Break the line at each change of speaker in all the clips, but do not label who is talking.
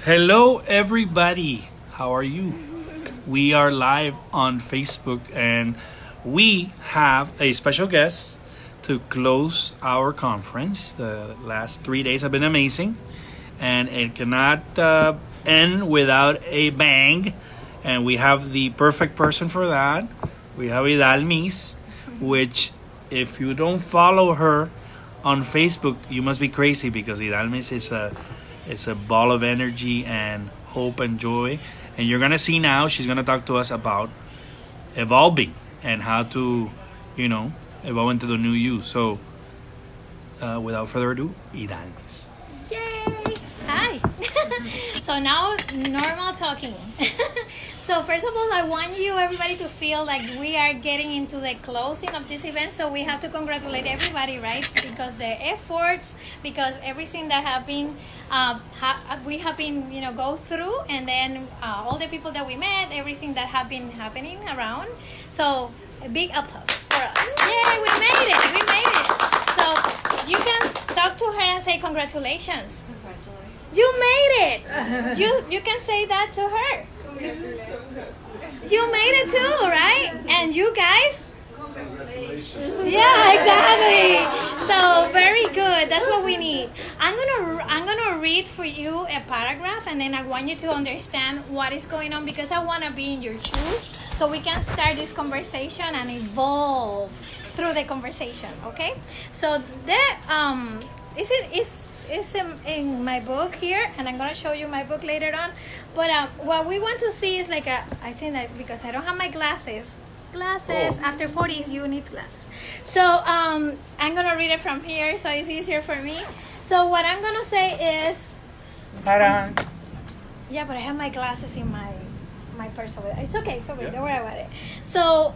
Hello, everybody. How are you? We are live on Facebook and we have a special guest to close our conference. The last 3 days have been amazing and it cannot end without a bang. And we have the perfect person for that. We have Ydalmis, which, if you don't follow her on Facebook, you must be crazy because Ydalmis is a ball of energy and hope and joy. And you're gonna see now she's gonna talk to us about evolving and how to, evolve into the new you. So, without further ado, Ydalmis.
Yay! Hi! So now, normal talking. So first of all, I want you, everybody, to feel like we are getting into the closing of this event. So we have to congratulate everybody, right? Because the efforts, because everything that have been, we have been, go through, and then all the people that we met, everything that have been happening around. So a big applause for us. Yay! We made it! We made it! So you can talk to her and say congratulations. You made it. You can say that to her. You made it too, right? And you guys? Yeah, exactly. So very good. That's what we need. I'm gonna read for you a paragraph, and then I want you to understand what is going on because I want to be in your shoes, so we can start this conversation and evolve through the conversation. Okay? So the it's in my book here, and I'm gonna show you my book later on. But what we want to see is like I think that because I don't have my glasses. After 40 you need glasses. So I'm gonna read it from here, so it's easier for me. So what I'm gonna say is,
Ta-da.
yeah, but I have my glasses in my purse over there. It's okay. Don't worry about it. So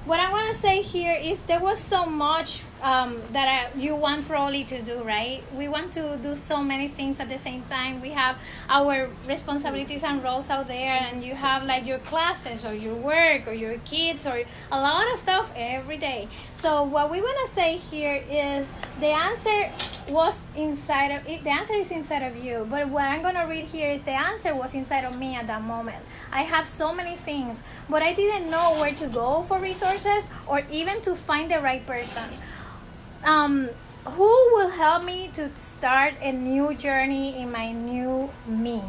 what I want to say here is there was so much that you want probably to do, right? We want to do so many things at the same time. We have our responsibilities and roles out there, and you have like your classes or your work or your kids or a lot of stuff every day. So what we want to say here is the answer was inside of it. The answer is inside of you. But what I'm going to read here is the answer was inside of me at that moment. I have so many things, but I didn't know where to go for resources or even to find the right person. Who will help me to start a new journey in my new me?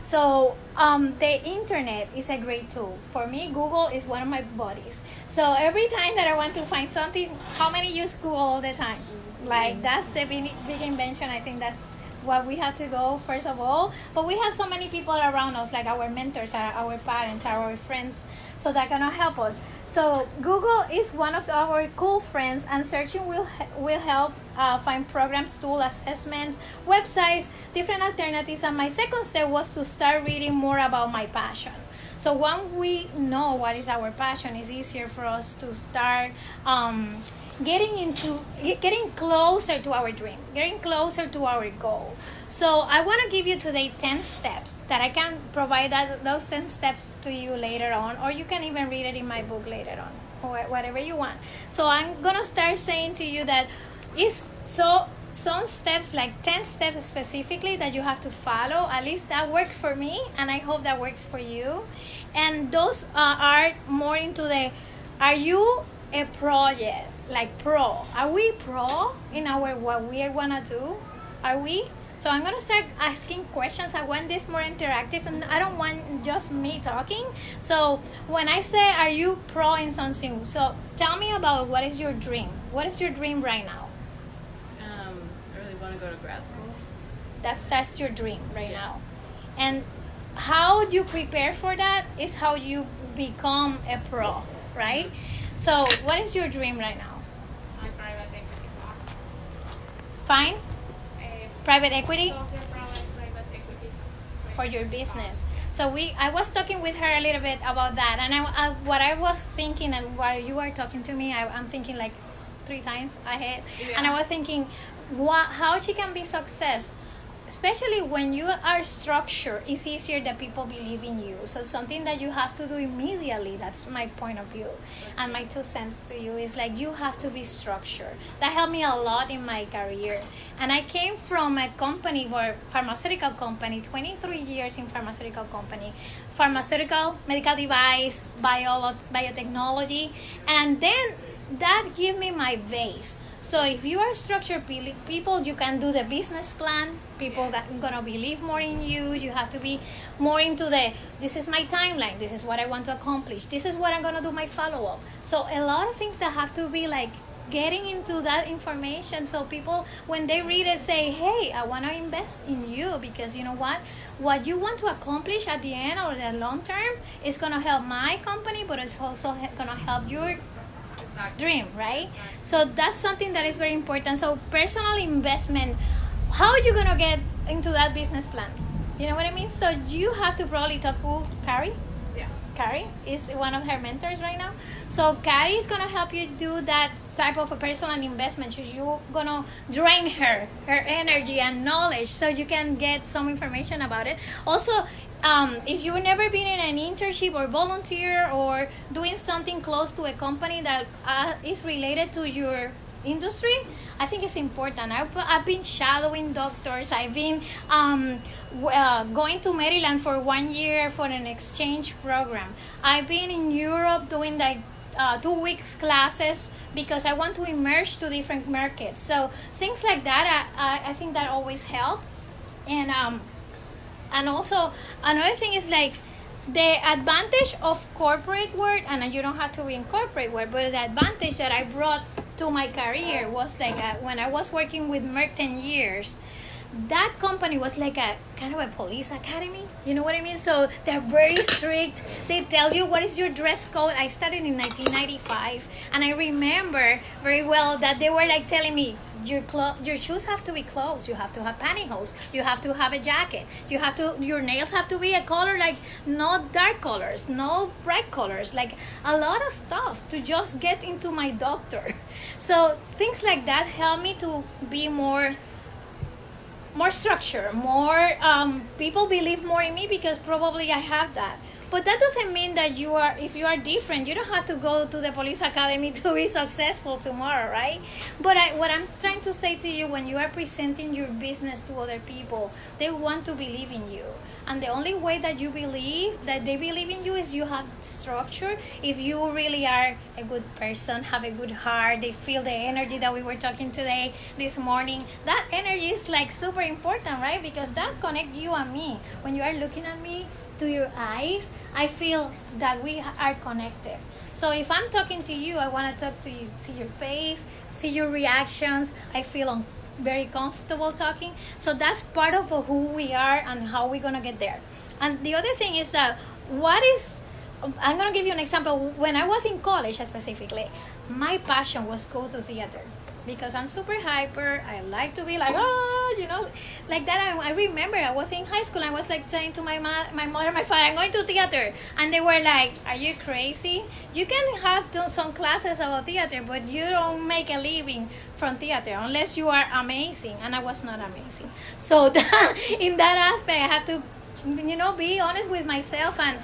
So the internet is a great tool. For me, Google is one of my buddies. So every time that I want to find something, how many use Google all the time? Like that's the big invention. I think that's what we have to go first of all. But we have so many people around us, like our mentors, our parents, our friends, so that gonna help us. So Google is one of our cool friends, and searching will help find programs, tools, assessments, websites, different alternatives. And my second step was to start reading more about my passion. So when we know what is our passion, it's easier for us to start getting closer to our dream, getting closer to our goal. So I want to give you today 10 steps that I can provide those 10 steps to you later on, or you can even read it in my book later on, or whatever you want. So I'm going to start saying to you that it's some steps, like 10 steps specifically, that you have to follow. At least that worked for me, and I hope that works for you. And those are more into are you a project? Like pro. Are we pro in our what we want to do? Are we? So I'm going to start asking questions. I want this more interactive, and I don't want just me talking. So when I say, are you pro in something? So tell me about what is your dream? What is your dream right now?
I really want to go to grad school.
That's your dream right now. And how you prepare for that is how you become a pro, right? So what is your dream right now? Fine? Private equity? For your business. So I was talking with her a little bit about that, and what I was thinking, and while you are talking to me, I'm thinking like 3 times ahead, and I was thinking how she can be especially when you are structured, it's easier that people believe in you. So something that you have to do immediately, that's my point of view. And my 2 cents to you is like, you have to be structured. That helped me a lot in my career. And I came from a company, or pharmaceutical company, 23 years in pharmaceutical company, pharmaceutical, medical device, biotechnology. And then that gave me my base. So if you are structured people, you can do the business plan. People gonna believe more in you. You have to be more into this is my timeline. This is what I want to accomplish. This is what I'm gonna do my follow-up. So a lot of things that have to be like getting into that information. So people, when they read it, say, hey, I want to invest in you, because you know what you want to accomplish at the end or the long term is gonna help my company, but it's also gonna help your dream, right? So that's something that is very important. So personal investment, how are you gonna get into that business plan? You know what I mean? So you have to probably talk to Carrie.
Yeah.
Carrie is one of her mentors right now. So Carrie is gonna help you do that type of a personal investment. So you're gonna drain her energy and knowledge, so you can get some information about it. Also, if you've never been in an internship or volunteer or doing something close to a company that is related to your industry, I think it's important. I've been shadowing doctors. I've been going to Maryland for 1 year for an exchange program. I've been in Europe doing like 2 weeks classes because I want to immerse to different markets. So things like that, I think that always help. And also another thing is like the advantage of corporate world, and you don't have to be in corporate world, but the advantage that I brought to my career was like when I was working with Merck 10 years, that company was like a kind of a police academy. You know what I mean? So they're very strict. They tell you what is your dress code. I started in 1995, and I remember very well that they were like telling me, your shoes have to be closed. You have to have pantyhose. You have to have a jacket. Your nails have to be a color, like no dark colors, no bright colors, like a lot of stuff to just get into my doctor. So things like that help me to be more structure, more people believe more in me because probably I have that. But that doesn't mean that if you are different, you don't have to go to the police academy to be successful tomorrow, right? But what I'm trying to say to you, when you are presenting your business to other people, they want to believe in you. And the only way that you believe that they believe in you is you have structure. If you really are a good person, have a good heart, they feel the energy that we were talking today, this morning, that energy is like super important, right? Because that connects you and me. When you are looking at me to your eyes, I feel that we are connected. So if I'm talking to you, I want to talk to you, see your face, see your reactions. I feel very comfortable talking. So that's part of who we are and how we're going to get there. And the other thing is that I'm going to give you an example. When I was in college specifically, my passion was go to theater. Because I'm super hyper, I like to be like, like that. I remember I was in high school, I was like saying to my mother, my father, I'm going to theater. And they were like, are you crazy? You can have done some classes about theater, but you don't make a living from theater unless you are amazing. And I was not amazing. So in that aspect, I had to, be honest with myself and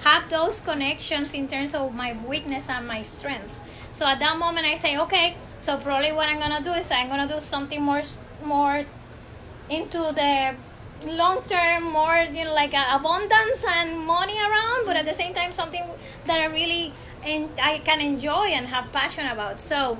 have those connections in terms of my weakness and my strength. So at that moment, I say, okay, so probably what I'm gonna do is I'm gonna do something more into the long term, more like abundance and money around, but at the same time something that I can enjoy and have passion about. So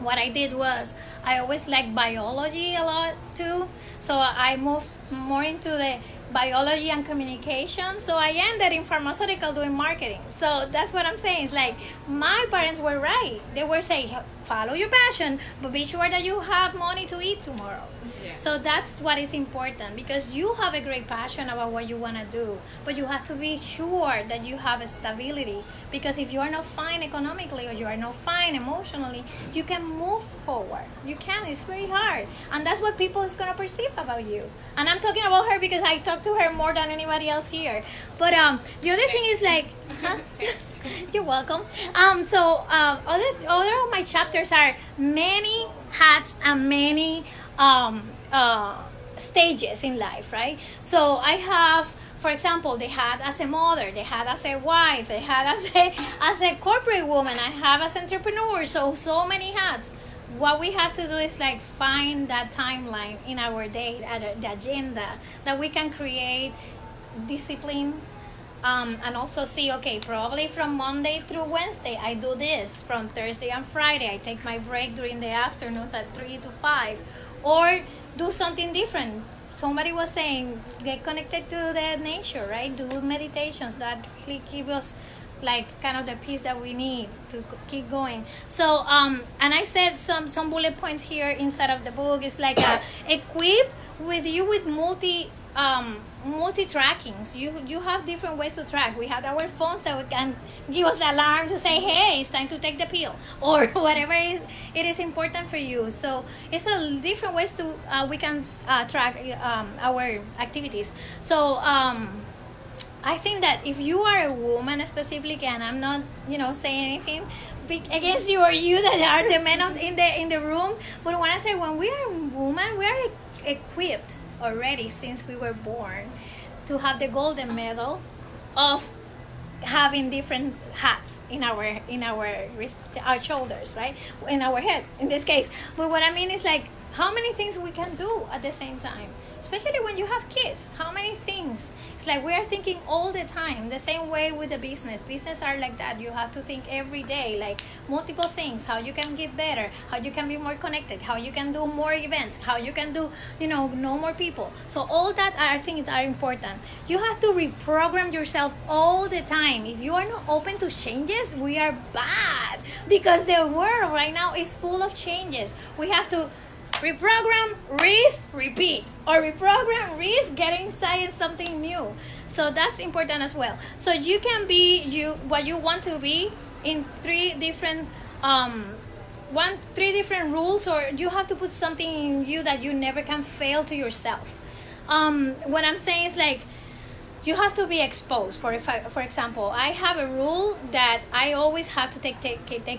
what I did was I always liked biology a lot too. So I moved more into the biology and communication. So I ended in pharmaceutical doing marketing. So that's what I'm saying. It's like my parents were right. They were saying, follow your passion, but be sure that you have money to eat tomorrow. Yeah. So that's what is important, because you have a great passion about what you want to do, but you have to be sure that you have a stability, because if you are not fine economically or you are not fine emotionally, you can move forward. You can. It's very hard. And that's what people is going to perceive about you. And I'm talking about her because I talk to her more than anybody else here. But the other thing is like, you're welcome. So other of my chapters are many hats and many stages in life, right? So I have, for example, they had as a mother, they had as a wife, they had as a corporate woman, I have as entrepreneur, so many hats. What we have to do is like find that timeline in our day, the agenda, that we can create discipline, and also see, okay, probably from Monday through Wednesday I do this, from Thursday and Friday I take my break during the afternoons at 3 to 5, or do something different. Somebody was saying, get connected to the nature, right? Do meditations that really give us like kind of the peace that we need to keep going. So and I said some bullet points here inside of the book. It's like equip with you with multi trackings. You have different ways to track. We have our phones that we can give us the alarm to say, hey, it's time to take the pill, or whatever it is important for you. So it's a different ways to we can track our activities. So I think that if you are a woman specifically, and I'm not saying anything against you or you that are the men in the room, but when I say, when we are women, we are equipped already since we were born to have the golden medal of having different hats in our shoulders, right, in our head in this case. But what I mean is like how many things we can do at the same time, especially when you have kids. How many things? It's like we are thinking all the time. The same way with the business are like that. You have to think every day, like multiple things, how you can get better, how you can be more connected, how you can do more events, how you can do know more people. So all that are things that are important. You have to reprogram yourself all the time. If you are not open to changes, we are bad, because the world right now is full of changes. We have to reprogram, risk, repeat, or reprogram, risk, get inside something new. So that's important as well. So you can be what you want to be in three different rules, or you have to put something in you that you never can fail to yourself. What I'm saying is like you have to be exposed. For example, I have a rule that I always have to take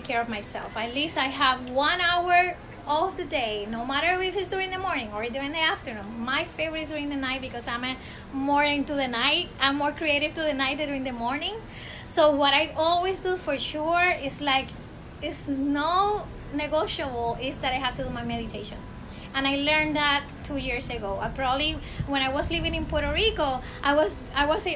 care of myself. At least I have 1 hour of the day, no matter if it's during the morning or during the afternoon. My favorite is during the night, because I'm more into the night. I'm more creative to the night than during the morning. So what I always do for sure is like, it's no negotiable, is that I have to do my meditation. And I learned that 2 years ago. I probably, when I was living in Puerto Rico, I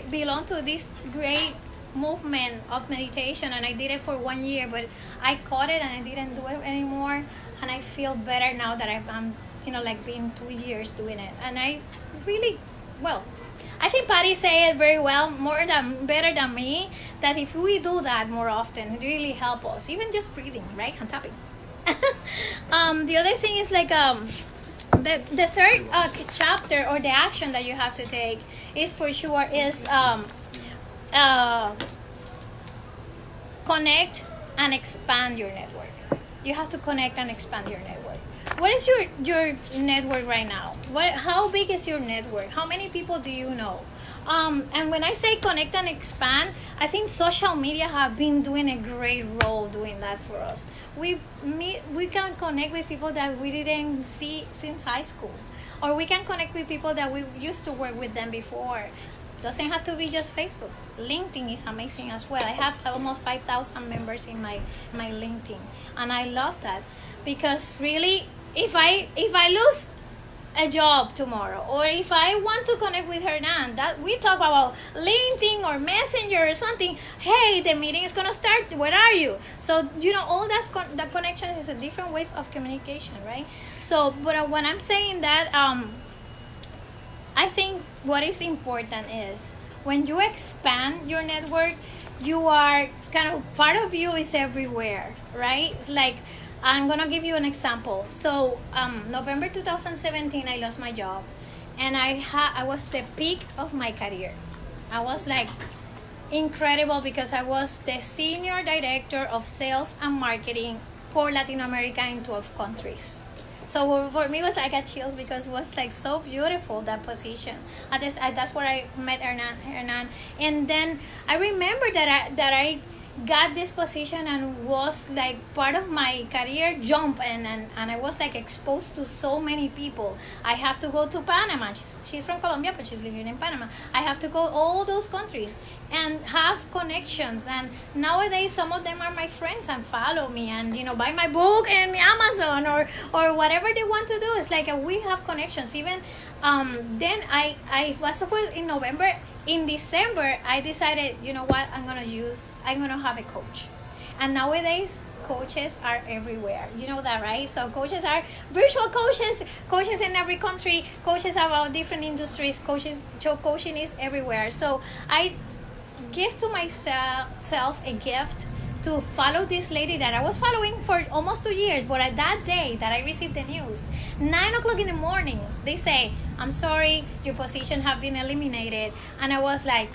belong to this great movement of meditation, and I did it for 1 year, but I caught it and I didn't do it anymore. And I feel better now that I'm like being 2 years doing it. And I really, well, I think Patty said it very well, better than me, that if we do that more often, it really helps us. Even just breathing, right, and tapping. The other thing is like the third chapter, or the action that you have to take, is for sure is connect and expand your network. You have to connect and expand your network. What is your network right now? How big is your network? How many people do you know? And when I say connect and expand, I think social media have been doing a great role doing that for us. We can connect with people that we didn't see since high school, or we can connect with people that we used to work with them before. Doesn't have to be just Facebook. LinkedIn is amazing as well. I have almost 5,000 members in my LinkedIn, and I love that, because really, if I lose a job tomorrow, or if I want to connect with Hernan, that we talk about LinkedIn or Messenger or something, hey, the meeting is gonna start, where are you? So all that connection is a different ways of communication, right? So but when I'm saying that, I think what is important is when you expand your network, you are kind of, part of you is everywhere, right? It's like, I'm gonna give you an example. So November 2017, I lost my job, and I was the peak of my career. I was like incredible, because I was the senior director of sales and marketing for Latin America in 12 countries. So for me, I got chills, because it was like so beautiful, that position. That's where I met Hernan. And then I remember that I got this position and was like part of my career jump, and I was like exposed to so many people. I have to go to Panama. She's from Colombia, but she's living in Panama. I have to go all those countries and have connections, and nowadays some of them are my friends and follow me and buy my book in Amazon or whatever they want to do. It's like we have connections. Even then I was supposed in November. In December, I decided, you know what, I'm gonna have a coach. And nowadays, coaches are everywhere. You know that, right? So coaches are virtual coaches in every country, coaches about different industries, coaching is everywhere. So I give to myself a gift to follow this lady that I was following for almost 2 years. But at that day that I received the news, 9 o'clock in the morning, they say, I'm sorry, your position have been eliminated. And I was like,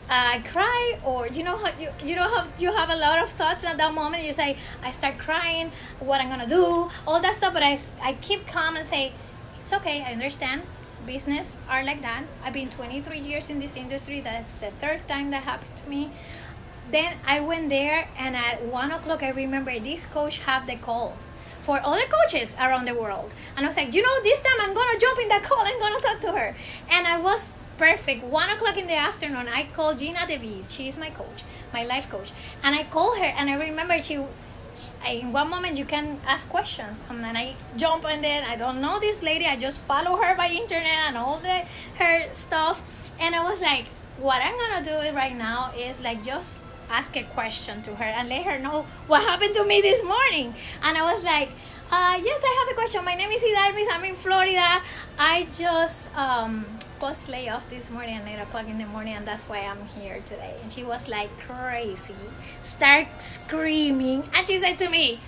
I cry, or how you have a lot of thoughts at that moment. You say, I start crying, what I'm gonna do, all that stuff. But I keep calm and say, it's okay, I understand. Business are like that. I've been 23 years in this industry. That's the third time that happened to me. Then I went there, and at 1 o'clock, I remember this coach had the call for other coaches around the world. And I was like, this time I'm going to jump in that call. I'm going to talk to her. And I was perfect. 1 o'clock in the afternoon, I called Gina DeVries. She's my coach, my life coach. And I called her, and I remember in one moment you can ask questions. And then I jump, and then I don't know this lady. I just follow her by internet and all her stuff. And I was like, what I'm going to do right now is like just ask a question to her and let her know what happened to me this morning. And I was like, yes, I have a question. My name is Ydalmis. I'm in Florida. I just was laid off this morning at 8 o'clock in the morning, and that's why I'm here today. And she was like crazy, start screaming, and she said to me,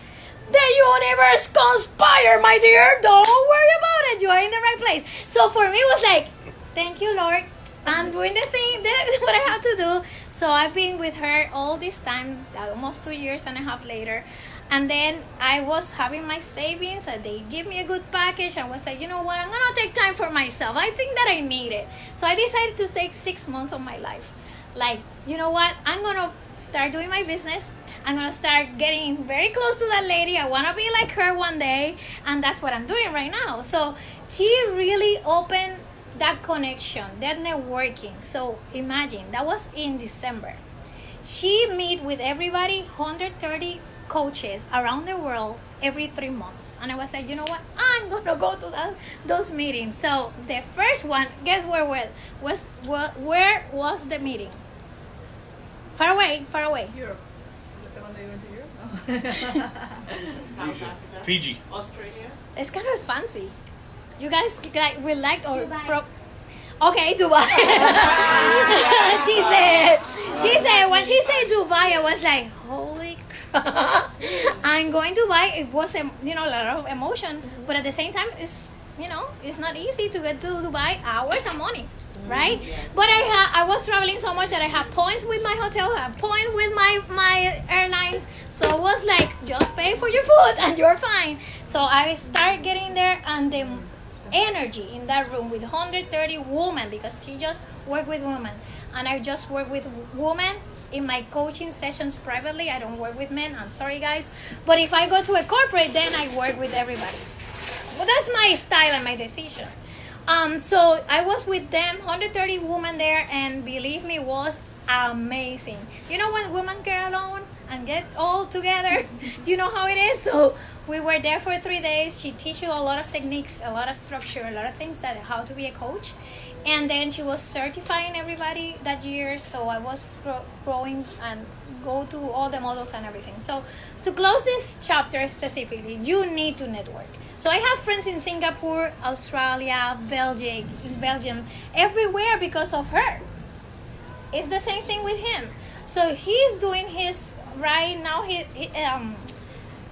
the universe conspire, my dear. Don't worry about it. You are in the right place. So for me, it was like, thank you, Lord. I'm doing the thing, that's what I have to do. So I've been with her all this time, almost 2 years and a half later. And then I was having my savings, and they give me a good package. I was like, you know what, I'm going to take time for myself. I think that I need it. So I decided to take 6 months of my life. Like, you know what, I'm going to start doing my business. I'm going to start getting very close to that lady. I want to be like her one day. And that's what I'm doing right now. So she really opened that connection, that networking. So imagine, that was in December. She meet with everybody, 130 coaches around the world every 3 months. And I was like, you know what, I'm gonna go to those meetings. So the first one, guess where was the meeting? Far away.
Europe. Is that the one that you went to Europe?
South Africa.
Fiji.
Australia.
It's kind of fancy. You guys will like or
Dubai.
Okay, Dubai. she said when she said Dubai, I was like, holy crap. I'm going to Dubai. It was a lot of emotion, but at the same time, it's not easy to get to Dubai. Hours and money, right? But I was traveling so much that I had points with my hotel, I had points with my airlines. So it was like, just pay for your food and you're fine. So I started getting there, and the energy in that room with 130 women, because she just worked with women, and I just work with women in my coaching sessions privately. I don't work with men. I'm sorry, guys. But if I go to a corporate, then I work with everybody. Well, that's my style and my decision. So I was with them, 130 women there, and believe me, it was amazing. You know when women get alone and get all together, you know how it is? So we were there for 3 days. She teach you a lot of techniques, a lot of structure, a lot of things that how to be a coach. And then she was certifying everybody that year. So I was growing and go to all the models and everything. So to close this chapter specifically, you need to network. So I have friends in Singapore, Australia, Belgium, everywhere because of her. It's the same thing with him. So he's doing his right now.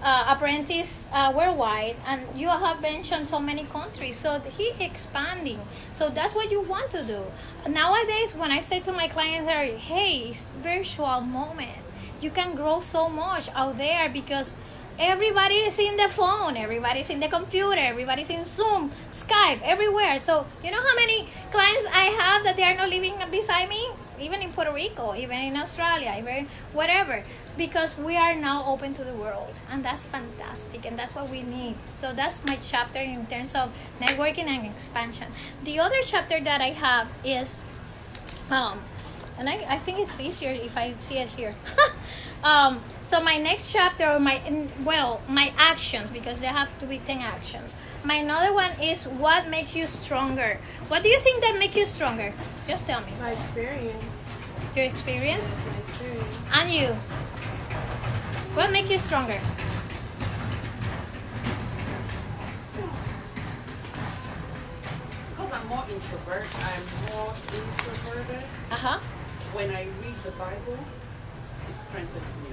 Apprentice worldwide, and you have mentioned so many countries, so he expanding. So that's what you want to do nowadays. When I say to my clients, hey, it's virtual moment, you can grow so much out there, because everybody is in the phone, everybody's in the computer, everybody's in Zoom, Skype, everywhere. So you know how many clients I have that they are not living beside me even in Puerto Rico, even in Australia, even whatever, because we are now open to the world, and that's fantastic, and that's what we need. So that's my chapter in terms of networking and expansion. The other chapter that I have is, and I think it's easier if I see it here. So my next chapter, or my actions, because there have to be 10 actions. My another one is what makes you stronger. What do you think that makes you stronger? Just tell me.
My experience.
Your experience?
My experience.
And you? What makes you stronger?
Because I'm more introvert, I'm more introverted.
Uh-huh.
When I read the Bible, it strengthens me.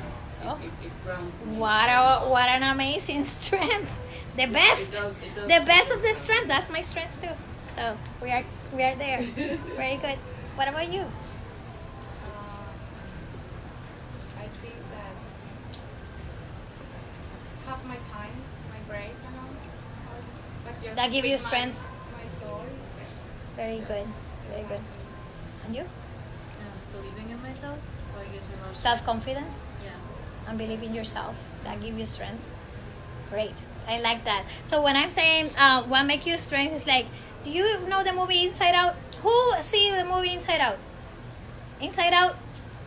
It grounds me.
What an amazing strength. The best.
It does
The best of the strength. That's my strength too. So we are there. Very good. What about you?
I think that half my time, my brain, but just
That give you
with
strength.
My soul, yes.
Very good. Very good. And you?
Believing in myself, what gives me most.
Self-confidence
Yeah.
and believe in yourself. That give you strength. Great. I like that. So when I'm saying what make you strength, is like, do you know the movie Inside Out? Who see the movie Inside Out? Inside Out?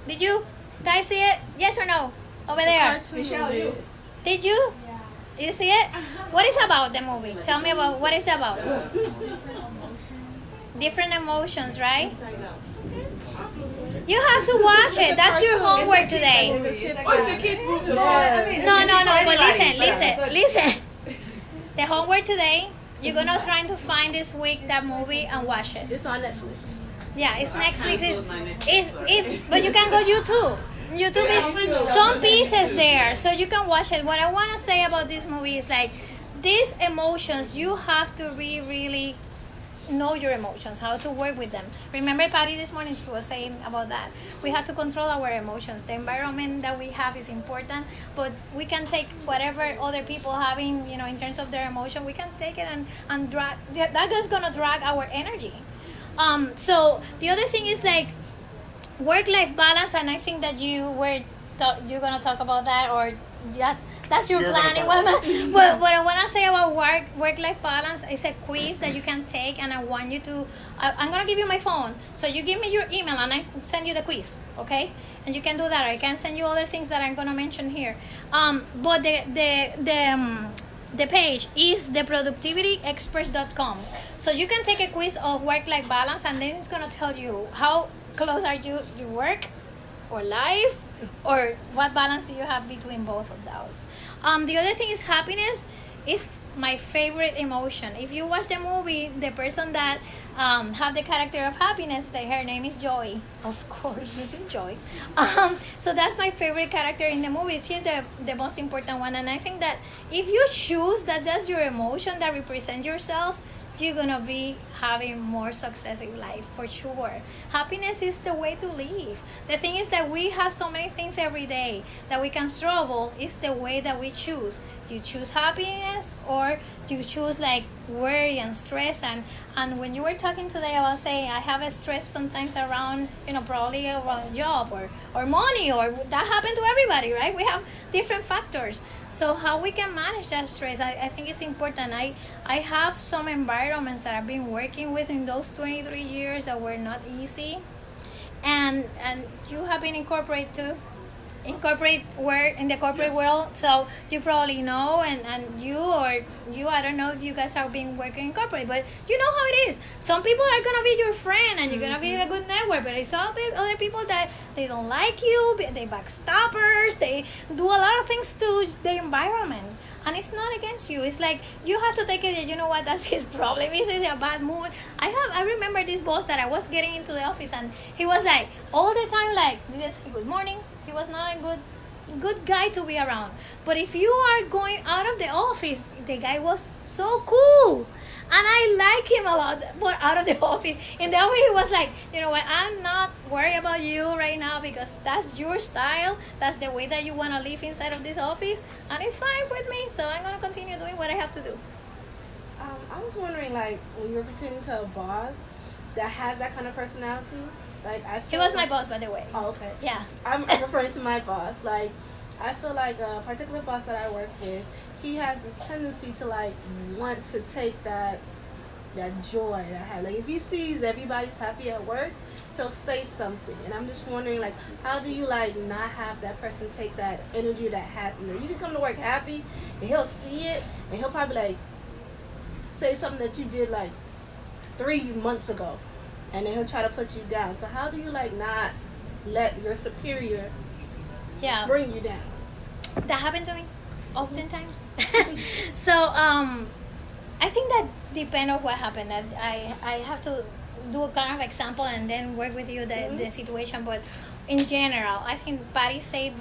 Did you guys see it? Yes or no? Over there.
Michelle, you.
Did you? Yeah. You see it? What is about the movie? Tell me about what is it about. Different emotions, right? You have to watch it. That's your homework today.
Oh, it's a kid's movie.
No. But listen. The homework today, you're gonna try to find this week that movie and watch it.
It's on Netflix.
Yeah, it's Netflix.
canceled my Netflix
But you can go YouTube. YouTube is some pieces there, so you can watch it. What I want to say about this movie is like, these emotions, you have to really know your emotions, how to work with them. Remember Patty this morning, she was saying about that. We have to control our emotions. The environment that we have is important, but we can take whatever other people having, in terms of their emotion, we can take it and drag, that is going to drag our energy. So the other thing is like work-life balance, and I think that you're going to talk about that, or just that's your
You're gonna
planning.
talk
What I want to say about work-life balance is a quiz that you can take, and I want you to. I'm going to give you my phone, so you give me your email, and I send you the quiz, okay? And you can do that. I can send you other things that I'm going to mention here. But the page is theproductivityexperts.com. So you can take a quiz of work-life balance, and then it's going to tell you how close are you to work or life, or what balance do you have between both of those. The other thing is happiness is my favorite emotion. If you watch the movie, the person that have the character of happiness, her name is Joy, of course. Joy. So that's my favorite character in the movie. She's the most important one, and I think that if you choose that that's your emotion that represents yourself, you're gonna be having more success in life for sure. Happiness is the way to live. The thing is that we have so many things every day that we can struggle. It's the way that we choose. You choose happiness, or you choose like worry and stress. And when you were talking today about saying I have a stress sometimes around, probably around job or money, or that happened to everybody, right? We have different factors. So how we can manage that stress, I think it's important. I have some environments that I've been working with in those 23 years that were not easy, and you have been incorporate work in the corporate world, so you probably know, and you I don't know if you guys have been working in corporate, but you know how it is. Some people are gonna be your friend and you're gonna be a good network, but it's other people that they don't like you, they backstabbers, they do a lot of things to the environment, and it's not against you. It's like you have to take it. You know what? That's his problem. He's a bad mood. I remember this boss that I was getting into the office, and he was like all the time like, didn't say good morning. He was not a good guy to be around. But if you are going out of the office, the guy was so cool, and I like him a lot. But out of the office, in the office, he was like, you know what? I'm not worried about you right now, because that's your style. That's the way that you want to live inside of this office, and it's fine with me. So I'm gonna continue doing what I have to do.
I was wondering, like, when you're pretending to a boss that has that kind of personality, Like I
He
feel
was my
like-
boss, by the way.
Oh, okay.
Yeah.
I'm referring to my boss. Like, I feel like a particular boss that I work with, he has this tendency to like want to take that joy that I have. Like, if he sees everybody's happy at work, he'll say something. And I'm just wondering, like, how do you like not have that person take that energy, that happiness? You can come to work happy, and he'll see it, and he'll probably like say something that you did like 3 months ago, and then he'll try to put you down. So how do you like not let your superior
Yeah.
bring you down?
That happened to me oftentimes. So I think that depends on what happened. That I have to do a kind of example and then work with you the situation. But in general, I think Patty said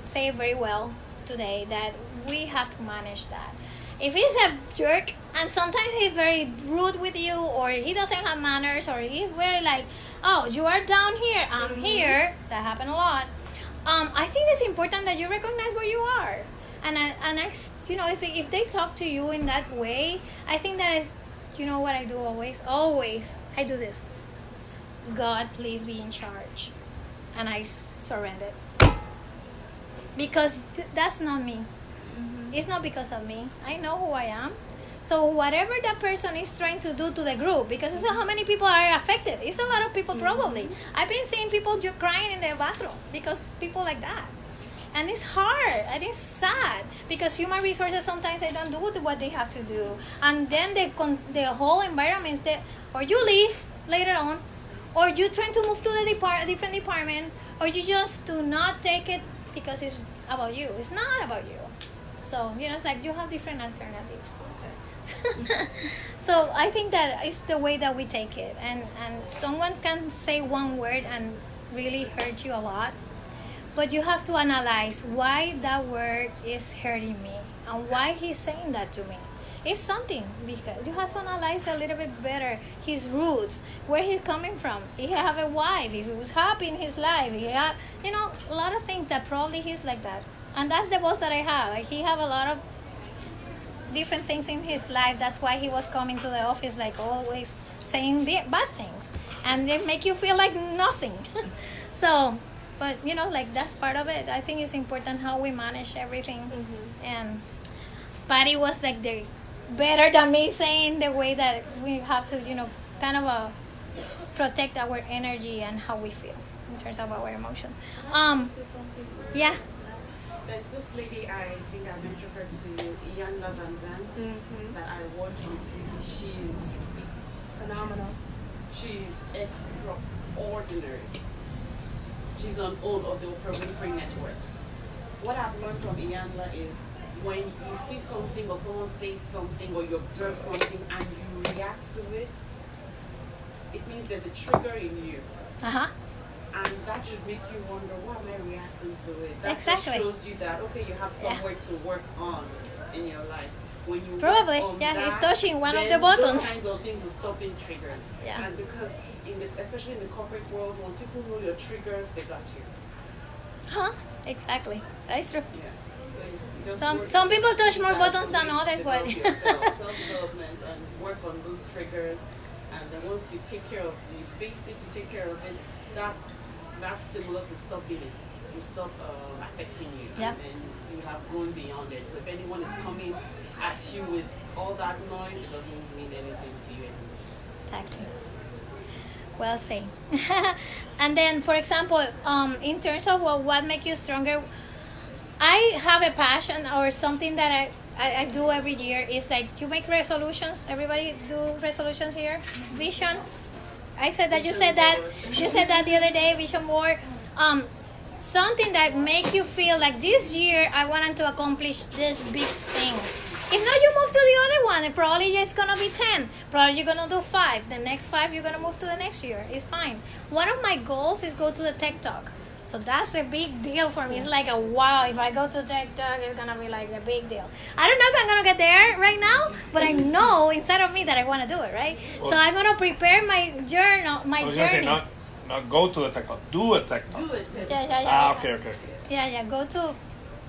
say very well today that we have to manage that. If he's a jerk and sometimes he's very rude with you, or he doesn't have manners, or he's very like, oh, you are down here, I'm here. That happened a lot. I think it's important that you recognize where you are, and you know, if they talk to you in that way, I think that is, you know what I do always I do this. God, please be in charge, and I surrender, because that's not me. It's not because of me. I know who I am. So whatever that person is trying to do to the group, because it's how many people are affected. It's a lot of people probably. I've been seeing people crying in their bathroom because people like that. And it's hard and it's sad because human resources sometimes they don't do what they have to do. And then the whole environment is that, or you leave later on, or you trying to move to the different department, or you just do not take it because it's about you. It's not about you. So, you know, it's like you have different alternatives. So I think that it's the way that we take it, and someone can say one word and really hurt you a lot, but you have to analyze why that word is hurting me and why he's saying that to me. It's something, because you have to analyze a little bit better his roots, where he's coming from. He have a wife, if he was happy in his life, he had, you know, a lot of things that probably he's like that. And that's the boss that I have. Like, he have a lot of different things in his life. That's why he was coming to the office like always saying bad things, and they make you feel like nothing. So, but you know, like that's part of it. I think it's important how we manage everything. And Patty was like the better than me saying the way that we have to, you know, kind of protect our energy and how we feel in terms of our emotions. Yeah.
There's this lady, I think I mentioned her to you, Iyanla Vanzant, that I watch on TV. She's
Phenomenal.
She's extraordinary. She's on all of the Oprah Winfrey Network. What I've learned from Iyanla is when you see something or someone says something or you observe something and you react to it, it means there's a trigger in you. And that should make you wonder, why am I reacting to it? That
Exactly.
just shows you that, okay, you have somewhere to work on in your life. When you
Probably,
work on
yeah,
that,
he's touching one of
then
the buttons.
Those kinds of things will stop being triggers.
Yeah.
And because, especially in the corporate world, once people know your triggers, they got you.
Exactly. That's true.
Yeah. So you just
Some
work
people touch
on
more
that
buttons than
way to
others, but
develop yourself, self-development, and work on those triggers. And then once you take care of, you face it, you take care of it, that stimulus will stop being, will stop affecting you,
Yeah.
and then you have grown beyond it. So if anyone is coming at you with all that noise, it doesn't mean anything to you anymore.
Exactly. Well said. And then, for example, in terms of what makes you stronger, I have a passion or something that I do every year is like you make resolutions. Everybody do resolutions here. Vision. I said that you said that the other day. Vision board. Something that make you feel like this year I wanted to accomplish these big things. If not, you move to the other one. And probably it's gonna be 10. Probably you're gonna do 5. The next 5 you're gonna move to the next year. It's fine. One of my goals is go to the Tech Talk. So that's a big deal for me. It's like a wow. If I go to Tech Talk, it's gonna be like a big deal. I don't know if I'm gonna get there right now, but I know inside of me that I want to do it. Right. So I'm gonna prepare my journal, my
I was
journey.
gonna say not go to a tech talk, do a tech talk.
Do it.
Yeah.
Okay.
Yeah. Go to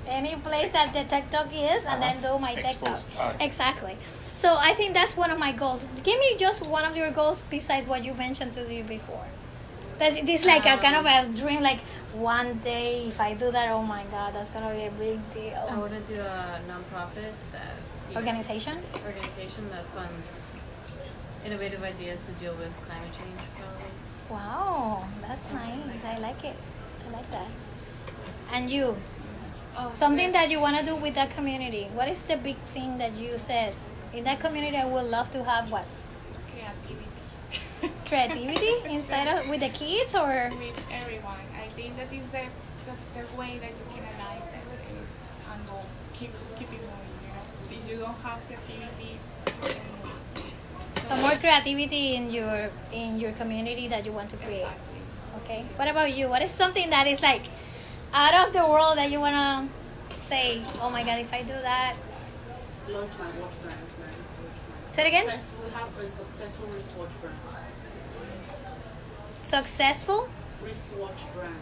any place that the Tech Talk is, and then do my Tech Talk.
Expose. Alright.
Exactly. So I think that's one of my goals. Give me just one of your goals besides what you mentioned to you before. That it is like a kind of a dream. Like one day, if I do that, oh my God, that's gonna be a big
I
deal.
want to do a nonprofit
Organization.
that funds innovative ideas to deal with climate change. Probably.
Wow, that's nice. I like it. I like that. And you,
Oh,
something that you wanna do with that community. What is the big thing that you said in that community? I would love to have what
creativity
creativity inside of with the kids or.
with everyone. I think that is the way that you can alive everything and go keep it moving. You know, if you don't have creativity,
Some more creativity in your community that you want to create.
exactly.
Okay. What about you? What is something that is like out of the world that you wanna say, oh my God, if I do that?
Launch my watch brand, my wristwatch brand.
Say it again?
We have a successful wristwatch brand.
Successful?
Wristwatch brand.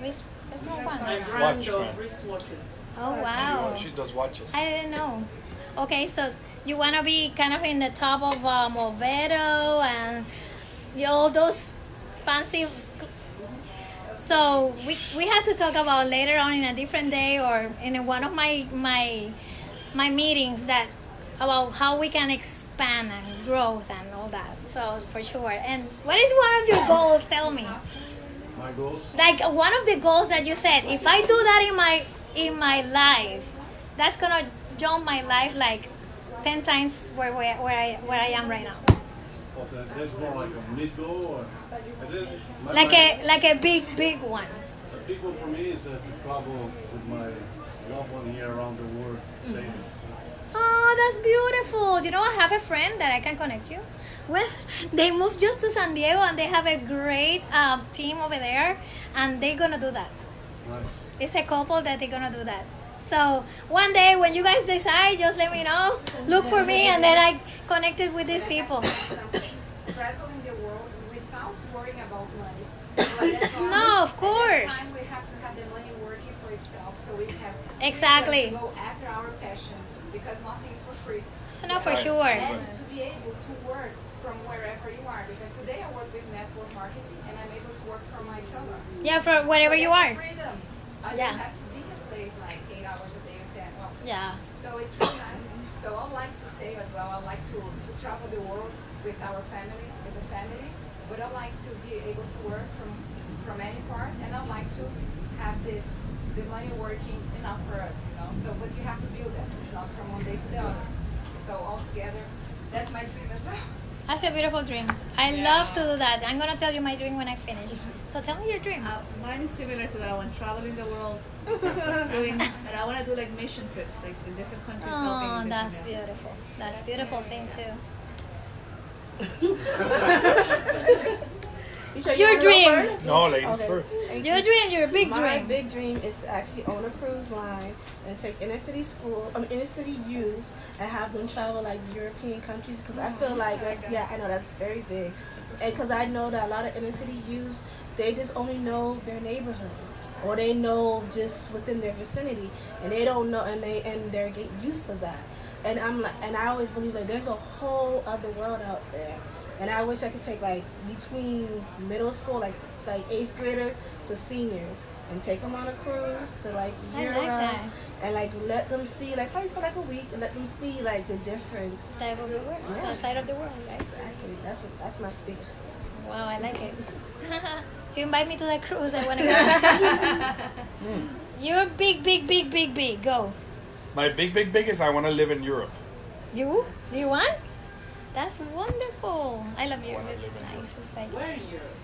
There's no one.
My brand
Watch
of
brand.
wristwatches.
Oh wow.
She does watches.
I didn't know. Okay, so you wanna be kind of in the top of Movero and all those fancy. So we have to talk about later on in a different day or in one of my meetings that about how we can expand and growth and all that. So for sure. And what is one of your goals? Tell me.
My goals?
Like one of the goals that you said, if I do that in my life, that's gonna jump my life like 10 times where I am right now.
Well, that's more like a mid goal, or
Like a big one.
a big one for me is to travel with my loved one here around the world, saving.
Oh, that's beautiful. You know, I have a friend that I can connect you with. They moved just to San Diego and they have a great team over there, and they're gonna do that.
Nice.
It's a couple that they're gonna do that. So one day when you guys decide, just let me know. Look for me, and then I connected with these people.
Traveling the world without worrying about money. But that's all.
No, of
At
course.
that time, we have to have the money working for itself, so we have
Exactly.
to go after our passion because nothing is for free.
No, for sure.
And to be able to work from wherever you are, because today I work with network marketing and I'm able to work from my summer.
Yeah, for wherever you are.
Freedom. I
Yeah.
don't have to be in a place like 8 hours a day or 10. Well,
Yeah.
so it's really nice. So I like to say as well, I like to travel the world with our family, with the family, but I like to be able to work from any part, and I like to have the money working enough for us, you know. So, but you have to build that. It's not from one day to the other. So altogether, that's my dream as well.
That's a beautiful dream. I love to do that. I'm gonna tell you my dream when I finish. So tell me your dream.
Mine is similar to that one, traveling the world, and I want to do like mission trips, like in different countries. helping
Oh,
in
that's
different-
beautiful. That's beautiful thing too.
You sure
Your
you wanna go
dream.
first?
No, ladies
Okay.
first.
Thank
Your
you.
dream, your big
My
dream.
big dream is to actually own a cruise line and take inner city inner city youth and have them travel like European countries, because I feel like that's, yeah, I know that's very big, and because I know that a lot of inner city youths, they just only know their neighborhood or they know just within their vicinity, and they don't know, and they're getting used to that. And I'm like, and I always believe like there's a whole other world out there. And I wish I could take like between middle school, like 8th graders to seniors, and take them on a cruise to like
I
Europe,
like that.
and like let them see like probably for like a week, and let them see like the difference.
Type of the world.
Yeah.
The side of the world, right?
Exactly. That's my biggest.
Wow, I like it. If you invite me to that cruise, I wanna go. You're big. Go.
My big is I want to live in Europe.
You? Do you want? That's wonderful. I love Europe.
Wanna
It's
live in
nice. It's like
Where in Europe?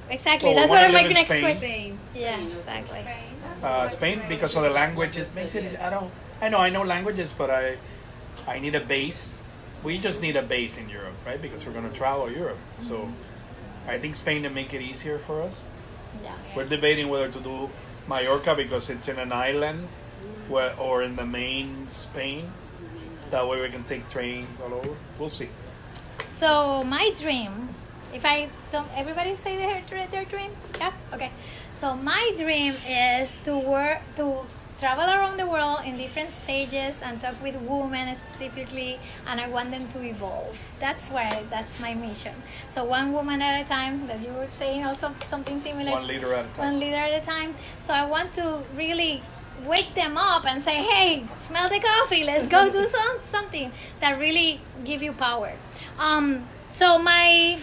exactly.
Oh,
That's
wanna
what my
live in
next
Spain.
question. Yeah, exactly.
Spain, because of the language, it makes it. I know languages, but I need a base. We just need a base in Europe, right? Because we're gonna travel Europe, so I think Spain to make it easier for us.
Yeah.
We're debating whether to do Mallorca because it's in an island, or in the main Spain. That way we can take trains all over. We'll see.
So my dream, everybody say their dream, yeah, okay. So my dream is to travel around the world in different stages and talk with women specifically, and I want them to evolve. That's my mission. So one woman at a time, that you were saying, also something similar.
One leader at a time.
One leader at a time. So I want to really wake them up and say, hey, smell the coffee, let's go do something that really give you power. So my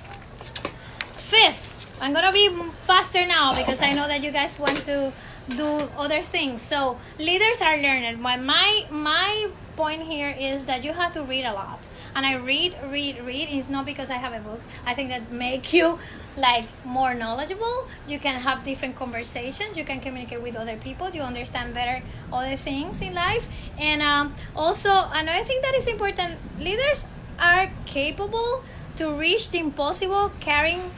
fifth, I'm gonna be faster now because I know that you guys want to do other things. So leaders are learners. My point here is that you have to read a lot. And I read. It's not because I have a book. I think that make you like more knowledgeable. You can have different conversations. You can communicate with other people. You understand better other things in life. And also another thing that is important, leaders are capable to reach the impossible, carrying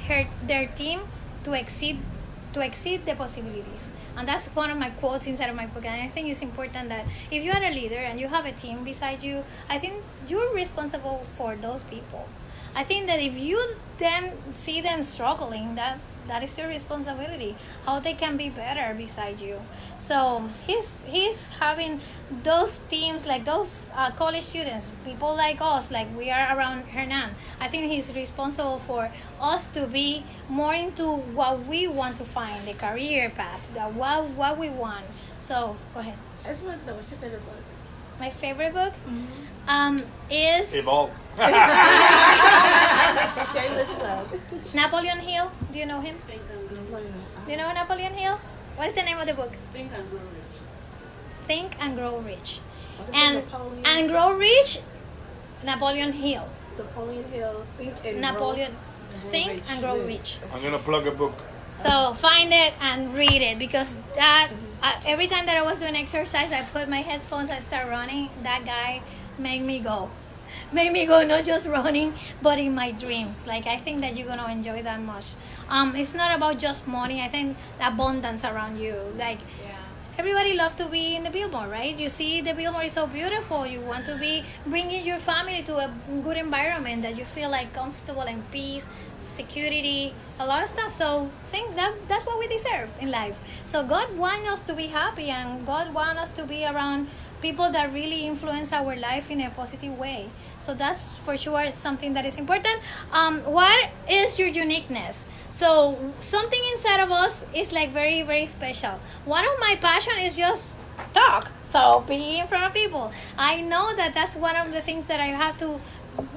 their team to exceed the possibilities. And that's one of my quotes inside of my book. And I think it's important that if you are a leader and you have a team beside you, I think you're responsible for those people. I think that if you then see them struggling, that is your responsibility, how they can be better beside you. So he's having those teams, like those college students, people like us, like we are around Hernan. I think he's responsible for us to be more into what we want to find, the career path, what we want. So go ahead.
I just want to know, what's your favorite book?
My favorite book is
Evolve.
Shameless plug.
Napoleon Hill. Do you know him? Do you know Napoleon Hill? What is the name of the book?
Think and grow rich.
Think and Grow Rich.
What is
And
it, Napoleon?
and Grow Rich, Napoleon Hill.
Napoleon Hill.
Napoleon, Think and Grow Rich.
I'm gonna plug a book.
So find it and read it, because that every time that I was doing exercise, I put my headphones, I start running. That guy made me go, not just running, but in my dreams. Like, I think that you're gonna enjoy that much. It's not about just money. I think the abundance around you. Like, everybody loves to be in the billboard, right? You see the billboard is so beautiful. You want to be bringing your family to a good environment that you feel like comfortable and peace, security, a lot of stuff. So think that's what we deserve in life. So God wants us to be happy, and God wants us to be around people that really influence our life in a positive way. So that's for sure something that is important. What is your uniqueness? So something inside of us is like very, very special. One of my passion is just talk. So be in front of people. I know that that's one of the things that I have to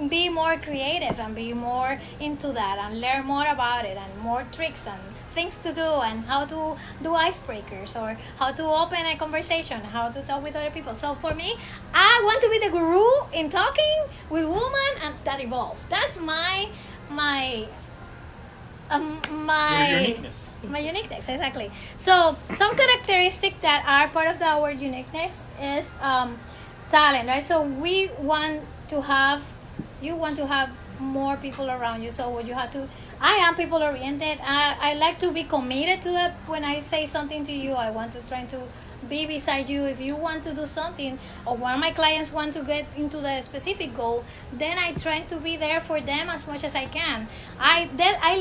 be more creative and be more into that and learn more about it and more tricks and things to do and how to do icebreakers or how to open a conversation, how to talk with other people. So for me, I want to be the guru in talking with women and that evolve. That's my
Your uniqueness.
My uniqueness, exactly. So some characteristics that are part of our uniqueness is talent, right? So you want to have more people around you. So what you have to, I am people oriented. I like to be committed to it. When I say something to you, I want to try to be beside you. If you want to do something, or one of my clients want to get into the specific goal, then I try to be there for them as much as I can. I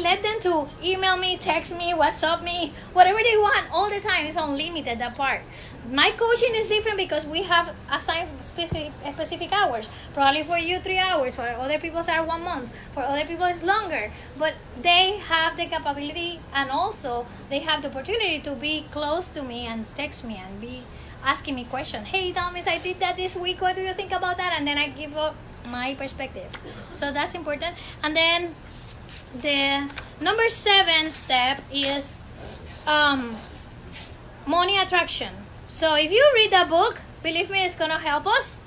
let them to email me, text me, WhatsApp me, whatever they want all the time. It's unlimited, that part. My coaching is different because we have assigned specific hours. Probably for you 3 hours, for other people are 1 month, for other people it's longer. But they have the capability, and also they have the opportunity to be close to me and text me and be asking me questions. Hey, Ydalmis, I did that this week. What do you think about that? And then I give up my perspective. So that's important. And then the number 7 step is money attraction. So if you read that book, believe me, it's going to help us.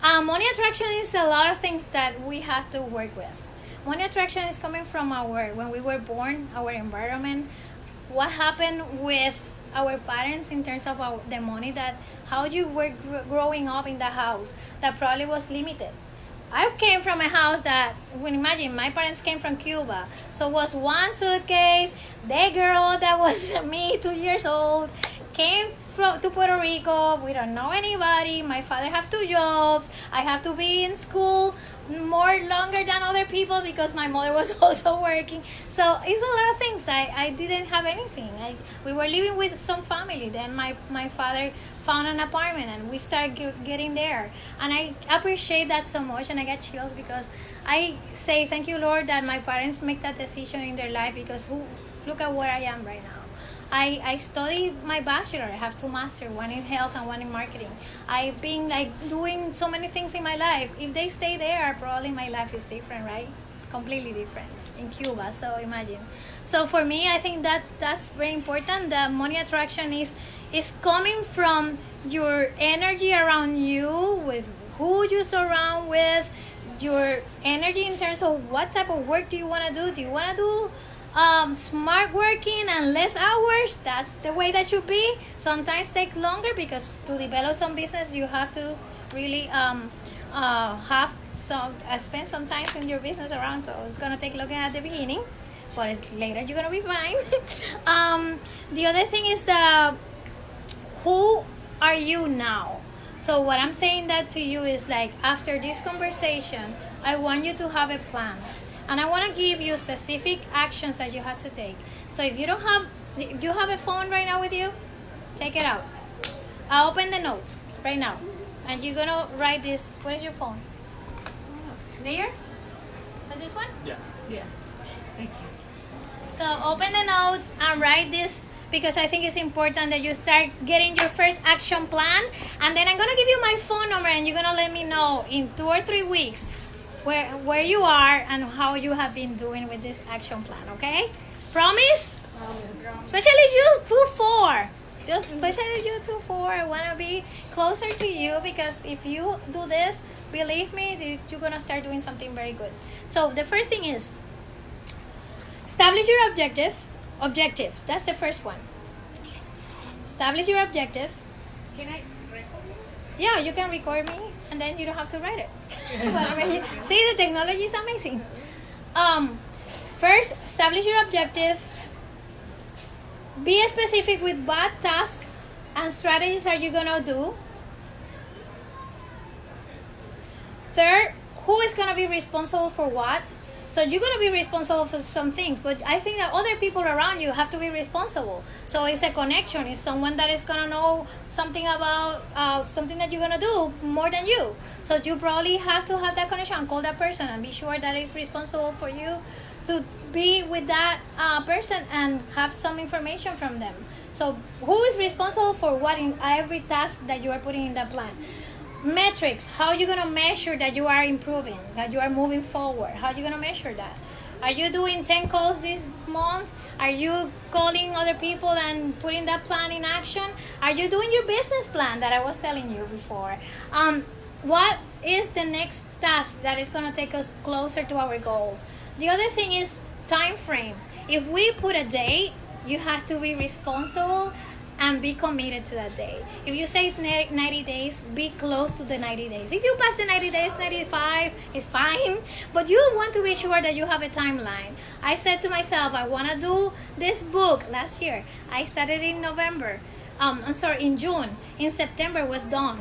Money attraction is a lot of things that we have to work with. Money attraction is coming from when we were born, our environment, what happened with our parents in terms of the money, that how you were growing up in the house that probably was limited. I came from a house that, imagine, my parents came from Cuba. So it was one suitcase, the girl that was me, 2 years old, came to Puerto Rico. We don't know anybody. My father have 2 jobs. I have to be in school more longer than other people because my mother was also working. So it's a lot of things. I didn't have anything. We were living with some family. Then my father found an apartment and we started getting there. And I appreciate that so much, and I get chills because I say thank you, Lord, that my parents make that decision in their life, because look at where I am right now. I studied my bachelor. I have 2 masters, one in health and one in marketing. I've been doing so many things in my life. If they stay there, probably my life is different, right? Completely different in Cuba. So imagine. So for me, I think that's very important. The money attraction is coming from your energy around you, with who you surround with, your energy in terms of what type of work do you want to do. Do you want to do smart working and less hours? That's the way that should be. Sometimes take longer, because to develop some business you have to really have spend some time in your business around. So it's gonna take longer at the beginning, but later you're gonna be fine. The other thing is who are you now? So what I'm saying that to you is after this conversation, I want you to have a plan. And I want to give you specific actions that you have to take. So if you have a phone right now with you, take it out. I'll open the notes right now. And you're going to write this. What is your phone? There? Is this one?
Yeah.
Yeah. Thank you.
So open the notes and write this, because I think it's important that you start getting your first action plan. And then I'm going to give you my phone number, and you're going to let me know in 2 or 3 weeks where you are and how you have been doing with this action plan, okay? Promise? Especially you 2-4. Just especially you 2-4. I want to be closer to you, because if you do this, believe me, you're going to start doing something very good. So the first thing is establish your objective. That's the first one. Establish your objective.
Can I record?
Yeah, you can record me, and then you don't have to write it. See, the technology is amazing. First, establish your objective. Be specific with what task and strategies are you gonna do. Third, who is gonna be responsible for what? So you're going to be responsible for some things, but I think that other people around you have to be responsible. So it's a connection. It's someone that is going to know something about something that you're going to do more than you. So you probably have to have that connection. Call that person and be sure that it's responsible for you to be with that person and have some information from them. So who is responsible for what in every task that you are putting in that plan? Metrics. How are you going to measure that you are improving, that you are moving forward? How are you going to measure that? Are you doing 10 calls this month? Are you calling other people and putting that plan in action? Are you doing your business plan that I was telling you before? What is the next task that is going to take us closer to our goals? The other thing is time frame. If we put a date, you have to be responsible and be committed to that day. If you say 90 days, be close to the 90 days. If you pass the 90 days, 95 is fine, but you want to be sure that you have a timeline. I said to myself, I want to do this book last year. I started in November. In June. In September was done.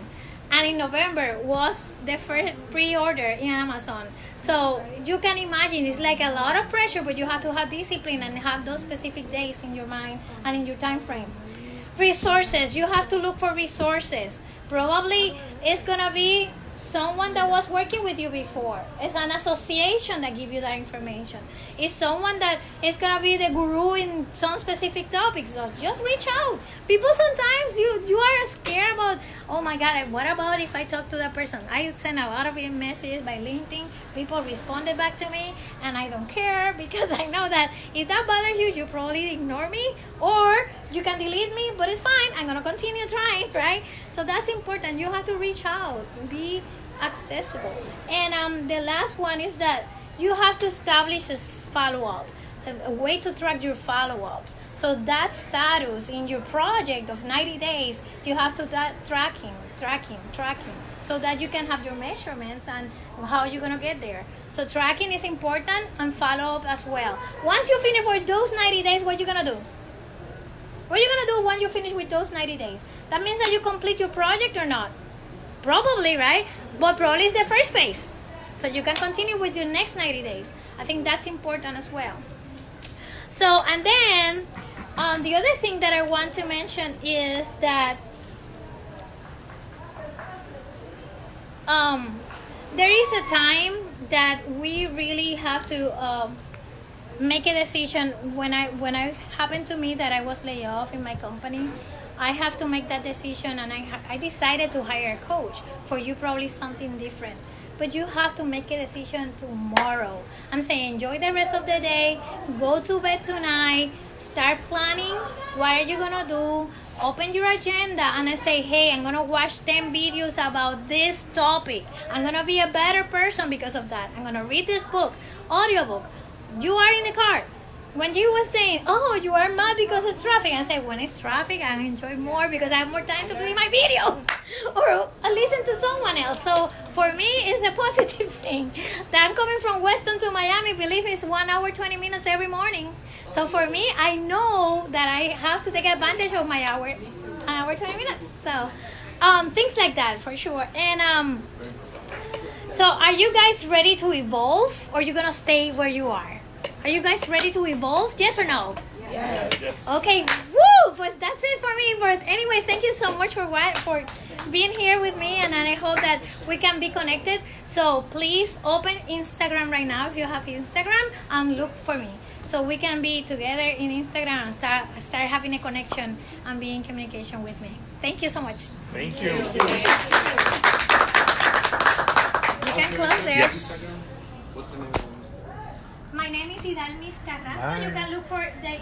And in November was the first pre-order in Amazon. So you can imagine it's like a lot of pressure, but you have to have discipline and have those specific days in your mind and in your time frame. Resources. You have to look for resources. Probably it's gonna be someone that was working with you before. It's an association that give you that information. It's someone that is gonna be the guru in some specific topics. So just reach out. People sometimes you are scared about, oh my God, what about if I talk to that person? I send a lot of messages by LinkedIn. People responded back to me, and I don't care, because I know that if that bothers you, you probably ignore me, or you can delete me, but it's fine. I'm gonna continue trying, right? So that's important. You have to reach out, be accessible. And the last one is that you have to establish a follow-up, a way to track your follow-ups. So that status in your project of 90 days, you have to tracking, so that you can have your measurements and how you're going to get there. So tracking is important, and follow-up as well. Once you finish for those 90 days, what you going to do? What are you gonna do when you finish with those 90 days? That means that you complete your project or not? Probably, right? But probably it's the first phase. So you can continue with your next 90 days. I think that's important as well. So, and then the other thing that I want to mention is that there is a time that we really have to make a decision. When I happened to me that I was laid off in my company, I have to make that decision, and I decided to hire a coach. For you, probably something different, but you have to make a decision tomorrow. I'm saying enjoy the rest of the day, go to bed tonight, start planning what are you gonna do, open your agenda, and I say, hey, I'm gonna watch 10 videos about this topic. I'm gonna be a better person because of that. I'm gonna read this book, audiobook. You are in the car. When you were saying, oh, you are mad because it's traffic, I say, when it's traffic, I enjoy more because I have more time to see my video or listen to someone else. So for me, it's a positive thing. That I'm coming from Weston to Miami, believe it's 1 hour, 20 minutes every morning. So for me, I know that I have to take advantage of my hour, 20 minutes. So things like that for sure. And so are you guys ready to evolve, or are you going to stay where you are? Are you guys ready to evolve? Yes or no?
Yes.
Okay, woo! But that's it for me. But anyway, thank you so much for being here with me, and I hope that we can be connected. So please open Instagram right now if you have Instagram, and look for me, so we can be together in Instagram and start having a connection and be in communication with me. Thank you so much.
Thank you.
You can close there.
Yes.
What's the name of the
My name is Ydalmis Carrasco. You can look for the